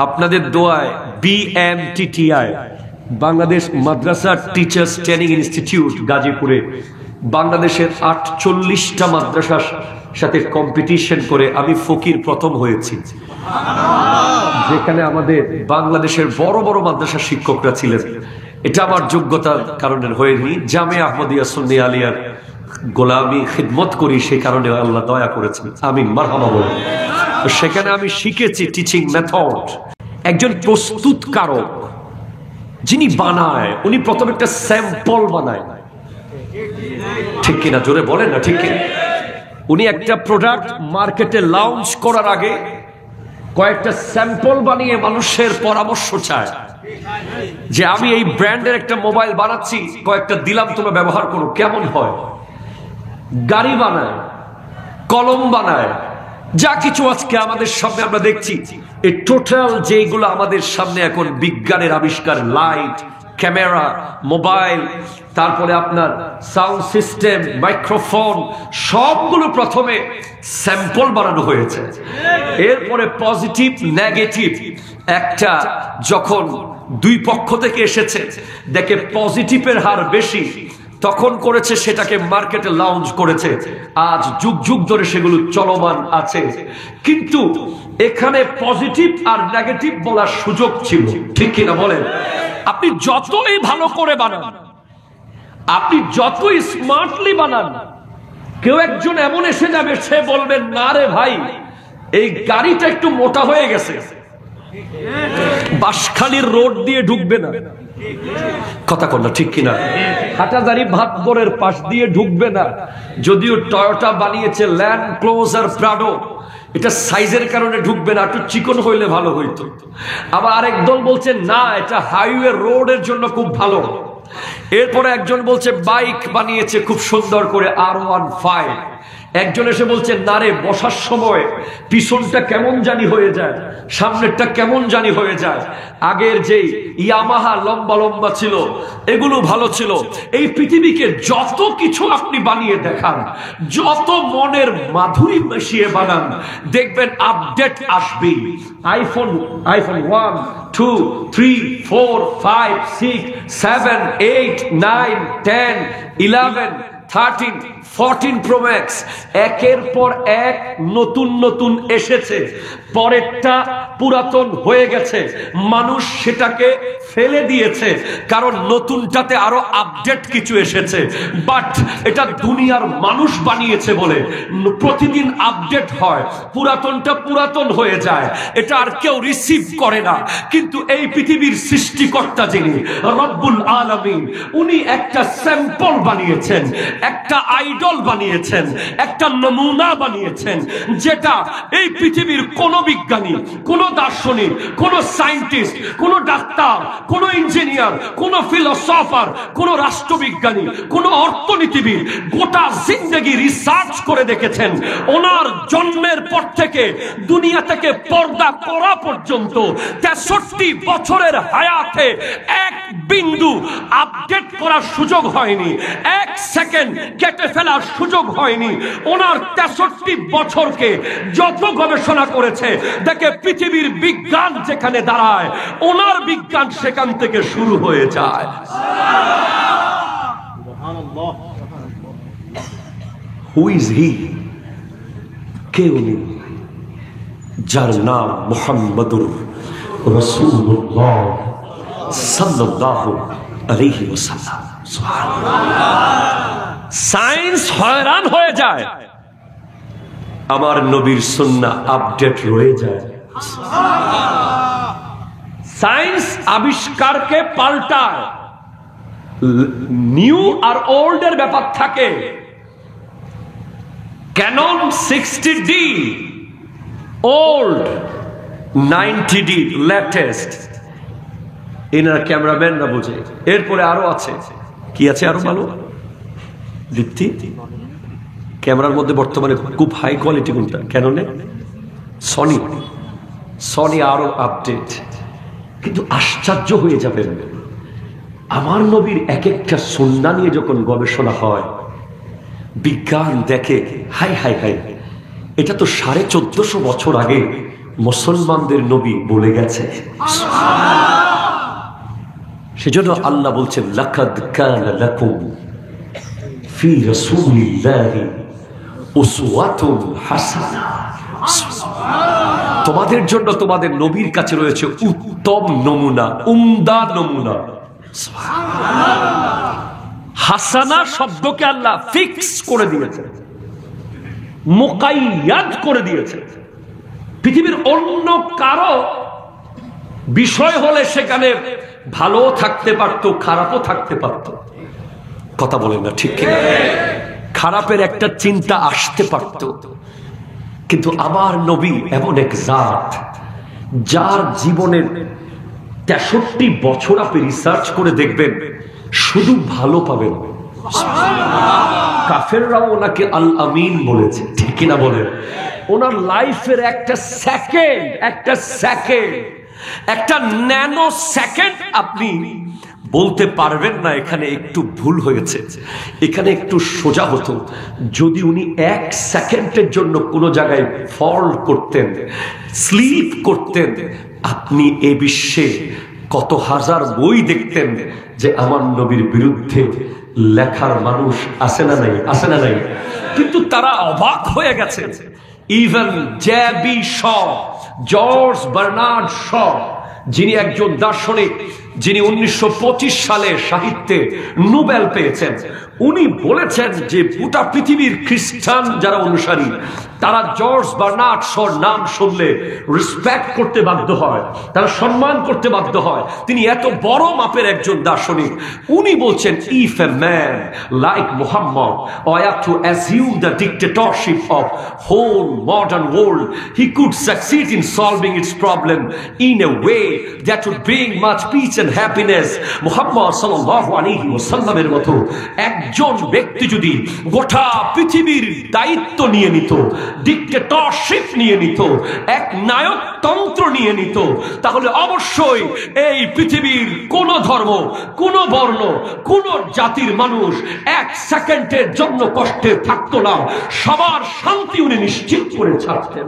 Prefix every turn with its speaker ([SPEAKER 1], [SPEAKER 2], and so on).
[SPEAKER 1] আপনাদের দোয়ায় BMTTI বাংলাদেশ মাদ্রাসা teachers training institute গাজীপুরে বাংলাদেশের 48টা মাদ্রাসার সাথে কম্পিটিশন করে আমি ফকির প্রথম হয়েছি, যেখানে আমাদের বাংলাদেশের বড় বড় মাদ্রাসা শিক্ষকরা ছিলেন। এটা আমার যোগ্যতার কারণে হয়নি, জামিয়া আহমদিয়া সুন্নিয়া আলিয়ার গোলামি খিদমত করি, সেই কারণে আল্লাহ দয়া করেছেন। আমিন, মারহাবা বলেন। সেখানে আমি শিখেছি টিচিং মেথড। একজন প্রস্তুতকারক যিনি বানায়, উনি প্রথমে একটা স্যাম্পল বানায়, ঠিক কিনা? জোরে বলেন না, ঠিক কিনা? উনি একটা প্রোডাক্ট মার্কেটে লঞ্চ করার আগে কয়েকটা স্যাম্পল বানিয়ে মানুষের পরামর্শ চায় যে আমি এই ব্র্যান্ডের একটা মোবাইল বানাচ্ছি, কয়েকটা দিলাম, তোমরা ব্যবহার করো, কেমন হয়। গাড়ি বানায়, কলম বানায়, যা কিছু আজকে আমাদের সামনে আমরা দেখছি, এই টোটাল যেগুলো আমাদের সামনে এখন বিজ্ঞানের আবিষ্কার, লাইট, ক্যামেরা, মোবাইল, তারপরে আপনার সাউন্ড সিস্টেম, মাইক্রোফোন, সবগুলো প্রথমে স্যাম্পল বানানো হয়েছে। এরপরে পজিটিভ নেগেটিভ একটা যখন দুই পক্ষ থেকে এসেছে, দেখে পজিটিভের হার বেশি, তখন করেছে সেটাকে মার্কেটে লঞ্চ করেছে। আজ যুগ যুগ ধরে সেগুলো চলমান আছে। কিন্তু এখানে পজিটিভ আর নেগেটিভ বলার সুযোগ ছিল, ঠিক কিনা বলেন? আপনি যতই ভালো করে বানান, আপনি যতই স্মার্টলি বানান, কেউ একজন এমন এসে যাবে, সে বলবেন না রে ভাই, এই গাড়িটা একটু মোটা হয়ে গেছে, বাঁশখালীর রোড দিয়ে ঢুকবে না। কথা কন না, ঠিক কিনা? হাটাজারি ভাতগড়ের পাশ দিয়ে ঢুকবে না। যদিও টয়োটা বানিয়েছে ল্যান্ড ক্লোজার প্রাডো, এটা সাইজের কারণে ঢুকবে না, একটু চিকন হইলে ভালো হইতো। আবার আরেক দল বলছে না, এটা হাইওয়ে রোডের জন্য খুব ভালো। এরপরে একজন বলছে বাইক বানিয়েছে খুব সুন্দর করে R15। একজন এসে বলছে না রে, বসার সময় পিছনটা কেমন জানি হয়ে যায়, সামনেরটা কেমন জানি হয়ে যায়। আগের যে ইয়ামাহা লম্বা লম্বা ছিল, এগুলো ভালো ছিল। এই পৃথিবীকে যত কিছু আপনি বানিয়ে দেখান, যত মনের মাধুরী মিশিয়ে বানান, দেখবেন আপডেট আসবে। আইফোন 1, 2, 3, 4, 5, 6, 7, 8, 9, 10, 11, 13, 14 Pro Max, একের পর এক নতুন নতুন এসেছে। পরেরটা পুরাতন হয়ে গেছে, মানুষ সেটাকে ফেলে দিয়েছে, কারণ নতুনটাতে আরো আপডেট কিছু এসেছে। বাট এটা দুনিয়ার মানুষ বানিয়েছে বলে প্রতিদিন আপডেট হয়, পুরাতনটা পুরাতন হয়ে যায়, এটা আর কেউ রিসিভ করে না। কিন্তু এই পৃথিবীর সৃষ্টিকর্তা যিনি রব্বুল আলামিন, উনি একটা স্যাম্পল বানিয়েছেন, একটা আইডল বানিয়েছেন, একটা নমুনা বানিয়েছেন, যেটা এই পৃথিবীর কোন বিজ্ঞানী, কোন দার্শনিক, কোন সায়েন্টিস্ট, কোন ডাক্তার, কোন ইঞ্জিনিয়ার, কোন ফিলোসফার, কোন রাষ্ট্রবিজ্ঞানী, কোন অর্থনীতিবিদ গোটা জিন্দেগি রিসার্চ করে দেখেছেন, ওনার জন্মের পর থেকে দুনিয়া থেকে পর্দা করা পর্যন্ত 63 বছরের হায়াতে এক বিন্দু আপডেট করার সুযোগ হয়নি, এক সেকেন্ড কেটে ফেলার সুযোগ হয়নি। ওনার 63 বছরকে যত গবেষণা করেছে, দেখে পৃথিবীর বিজ্ঞান যেখানে দাঁড়ায়, ওনার বিজ্ঞান সেখান থেকে শুরু হয়ে যায়। Who is he? কে উনি? যার নাম মুহাম্মাদুর রাসূলুল্লাহ সাল্লাল্লাহু আলাইহি ওয়াসাল্লাম। সায়েন্স হয়রান হয়ে যায়, আমার নবীর সুন্নাহ আপডেট রয়ে যায়। সায়েন্স আবিষ্কারকে পাল্টায়, নিউ আর ওল্ড এর ব্যাপার থাকে। Canon 60D old, 90D latest. এনারা ক্যামেরাম্যানরা বোঝে। এরপরে আরো আছে, কি আছে আরো ভালো? দীপ্তি, ক্যামেরার মধ্যে বর্তমানে খুব হাই কোয়ালিটি কোনটা? ক্যাননে, সনি আরো আপডেট। কিন্তু আশ্চর্য হয়ে যাবেন, আমার নবীর এক একটা সুন্নাহ নিয়ে যখন গবেষণা হয়, বিজ্ঞান দেখে হাই হাই হাই, এটা তো 1450 বছর আগে মুসলমানদের নবী বলে গেছে। সেজন্য আল্লাহ বলছেন, লাকাদ কানা লাকুম ফি রাসূলিল্লাহি উসওয়াতুন হাসানাহ। তোমাদের জন্য তোমাদের নবীর কাছে রয়েছে উত্তম নমুনা, উমদা নমুনা। হাসানা শব্দকে আল্লাহ ফিক্স করে দিয়েছে, মুকাইয়াদ করে দিয়েছে। পৃথিবীর অন্য কারো বিষয় হলে সেখানে ভালো থাকতে পারতো, খারাপও থাকতে পারত। কথা বলেন না ঠিক কিনা? খারাপের একটা চিন্তা আসতে পারত, কিন্তু আমার নবী এমন এক জাত, যার জীবনের 63 বছর আপনি রিসার্চ করে দেখবেন শুধু ভালো পাবেন। কাফেররাও ওনাকে আল আমিন বলেছে, ঠিক কিনা বলেন? ওনার লাইফের একটা সেকেন্ড, একটা ন্যানো সেকেন্ড আপনি বলতে পারবেন না এখানে একটু ভুল হয়েছে, এখানে একটু সোজা হতো। যদি উনি 1 সেকেন্ডের জন্য কোনো জায়গায় ফল করতেন, স্লিপ করতেন, আপনি এ বিশ্বে কত হাজার বই দেখতেন যে আমার নবীর বিরুদ্ধে লেখার মানুষ আছে না নাই, আছে না নাই? কিন্তু তারা অবাক হয়ে গেছে। ইভেন জেবি শ, জর্জ বার্নার্ড শ, যিনি একজন দার্শনিক, যিনি 1925 সালে সাহিত্যে নোবেল পেয়েছেন, উনি বলেছেন যে গোটা পৃথিবীর খ্রিস্টান যারা অনুসারী, তারা জর্জ বার্নার্ড শর নাম শুনলে রেসপেক্ট করতে বাধ্য হয়, তারা সম্মান করতে বাধ্য হয়। তিনি এত বড় মাপের একজন দার্শনিক। উনি বলছেন, if a man like Muhammad ought to assume the dictatorship of whole modern world, he could succeed in solving its problem in a way that would bring much peace and happiness. Muhammad সাল্লাল্লাহু আলাইহি ওয়াসাল্লামের মতো একজন ব্যক্তি যদি গোটা পৃথিবীর দায়িত্ব নিয়ে নিত, ডিক্টেটরশিপ নিয়ে নিত, এক নায়কতন্ত্র নিয়ে নিত, তাহলে অবশ্যই এই পৃথিবীর কোন ধর্ম, কোন বর্ণ, কোন জাতির মানুষ 1 সেকেন্ডের জন্য কষ্টে থাকতো না। সবার শান্তি উনি নিশ্চিত করে ছাড়তেন।